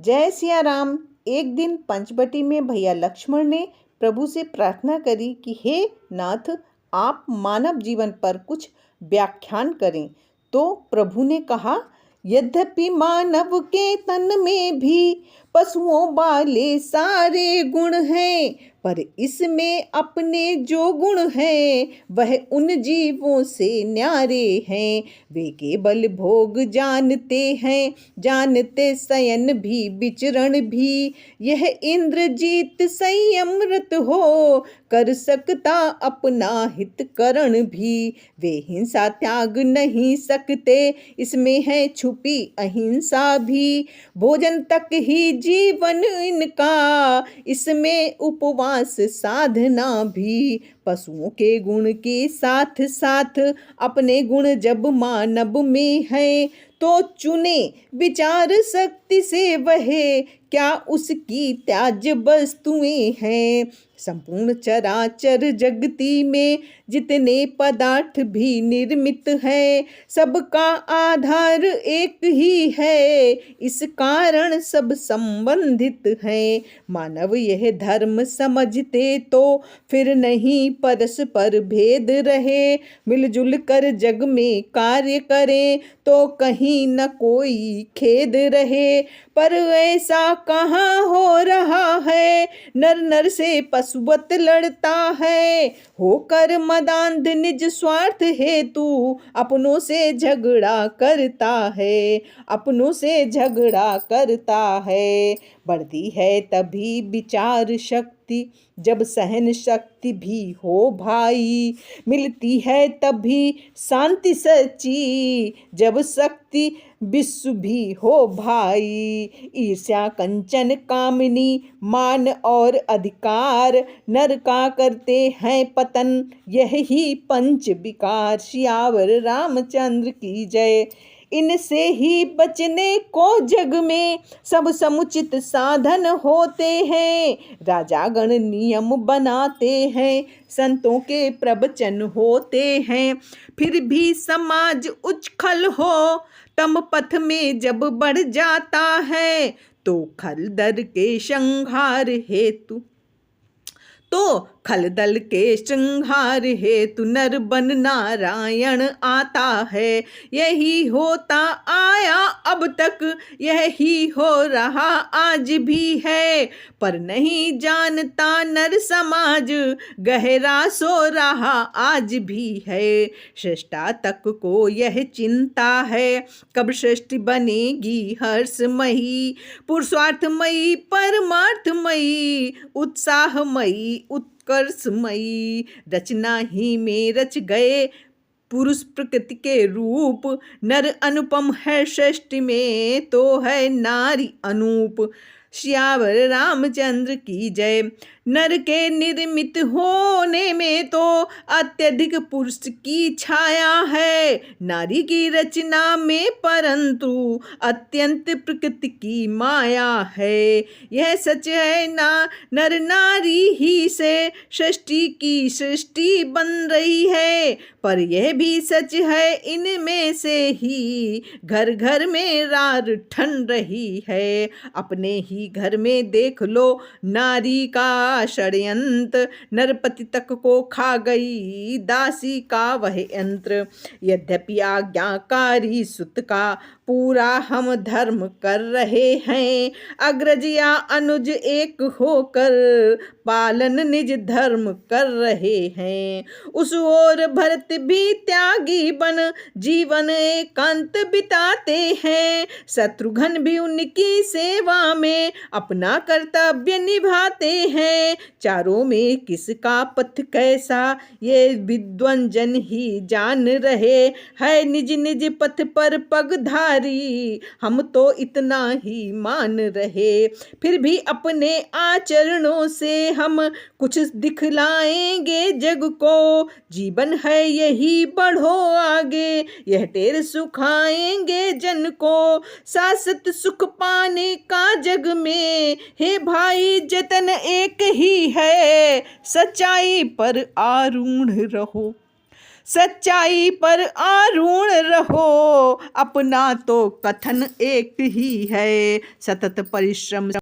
जय सिया राम। एक दिन पंचवटी में भैया लक्ष्मण ने प्रभु से प्रार्थना करी कि हे नाथ, आप मानव जीवन पर कुछ व्याख्यान करें। तो प्रभु ने कहा, यद्यपि मानव के तन में भी पशुओं वाले सारे गुण हैं, पर इसमें अपने जो गुण हैं वह उन जीवों से न्यारे हैं। वे केवल भोग जानते हैं, जानते शयन भी विचरण भी। यह इंद्रजीत संयमरत हो, कर सकता अपना हित करण भी। वे हिंसा त्याग नहीं सकते, इसमें है छुपी अहिंसा भी। भोजन तक ही जीवन इनका, इसमें उपवास साधना भी। पशुओं के गुण के साथ साथ अपने गुण जब मानव में है, तो चुने विचार शक्ति से वह क्या उसकी त्याज्य वस्तुएं हैं। संपूर्ण चराचर जगती में जितने पदार्थ भी निर्मित है, सबका आधार एक ही है, इस कारण सब संबंधित है। मानव यह धर्म समझते तो फिर नहीं परस्पर भेद रहे। मिलजुल कर जग में कार्य करें तो कहीं न कोई खेद रहे। पर ऐसा कहाँ हो रहा है, नर नर से पशुवत लड़ता है। होकर मदांध निज स्वार्थ हेतु अपनों से झगड़ा करता है, अपनों से झगड़ा करता है। बढ़ती है तभी विचार शक्ति, जब सहन शक्ति भी हो भाई। मिलती है तभी शांति सच्ची, जब शक्ति विश्व भी हो भाई। ईर्ष्या कंचन कामिनी मान और अधिकार, नर का करते हैं पतन यही पंच विकार। सियावर रामचंद्र की जय। इनसे ही बचने को जग में सब समुचित साधन होते हैं। राजागण नियम बनाते हैं, संतों के प्रवचन होते हैं। फिर भी समाज उच्छल हो, तम पथ में जब बढ़ जाता है, तो खलदर के संहार हेतु खलदल के श्रृंगार हेतु नर बन नारायण आता है। यही होता आया अब तक, यही हो रहा आज भी है। पर नहीं जानता नर समाज, गहरा सो रहा आज भी है। सृष्टा तक को यह चिंता है, कब सृष्टि बनेगी हर्षमयी। पुरुषार्थमयी परमार्थमयी, उत्साहमयी उत्कर्षमयी। रचना ही में रच गए पुरुष प्रकृति के रूप। नर अनुपम है सृष्टि में, तो है नारी अनूप। सियावर रामचंद्र की जय। नर के निर्मित होने में तो अत्यधिक पुरुष की छाया है, नारी की रचना में परंतु अत्यंत प्रकृति की माया है। यह सच है ना, नर नारी ही से सृष्टि की सृष्टि बन रही है। पर यह भी सच है, इनमें से ही घर घर में रार ठन रही है। अपने ही घर में देख लो नारी का षड्यंत्र, नरपति तक को खा गई दासी का वह यंत्र। यद्यपि आज्ञाकारी सुत का पूरा हम धर्म कर रहे हैं, अग्रज या अनुज एक होकर पालन निज धर्म कर रहे हैं। उस ओर भरत भी त्यागी बन जीवन एकांत बिताते हैं। शत्रुघ्न भी उनकी सेवा में अपना कर्तव्य निभाते हैं। चारों में किसका पथ कैसा, ये विद्वंजन ही जान रहे है। निज निज पथ पर पगधारी, हम तो इतना ही मान रहे। फिर भी अपने आचरणों से हम कुछ दिखलाएंगे जग को। जीवन है यही, बढ़ो आगे, यह टेर सुखाएंगे जन को। शाश्वत सुख पाने का जग में हे भाई जतन एक ही है। सच्चाई पर आरूढ़ रहो, सच्चाई पर आरूढ़ रहो, अपना तो कथन एक ही है, सतत परिश्रम